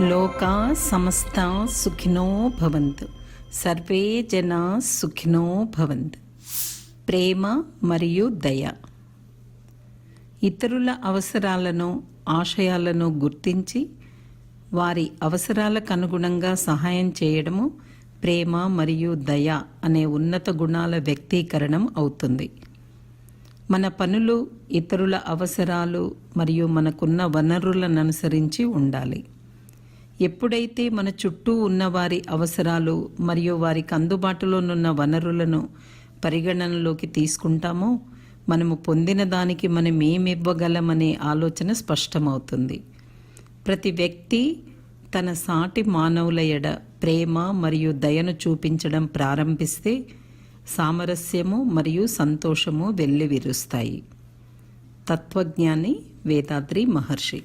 లోకా సమస్తా సుఖినో భవంతు. సర్వే జనా సుఖినో భవంతు. ప్రేమ మరియు దయ. ఇతరుల అవసరాలను, ఆశయాలను గుర్తించి వారి అవసరాలకు అనుగుణంగా సహాయం చేయడము ప్రేమ మరియు దయ అనే ఉన్నత గుణాల వ్యక్తీకరణం అవుతుంది. మన పనులు ఇతరుల అవసరాలు మరియు మనకున్న వనరులను అనుసరించి ఉండాలి. ఎప్పుడైతే మన చుట్టూ ఉన్న వారి అవసరాలు మరియు వారికి అందుబాటులోనున్న వనరులను పరిగణనలోకి తీసుకుంటామో మనము పొందిన దానికి మనం ఏమివ్వగలమనే ఆలోచన స్పష్టమవుతుంది. ప్రతి వ్యక్తి తన సాటి మానవుల ఎడ ప్రేమ మరియు దయను చూపించడం ప్రారంభిస్తే సామరస్యము మరియు సంతోషము వెల్లివిరుస్తాయి. తత్వజ్ఞాని వేదాద్రి మహర్షి.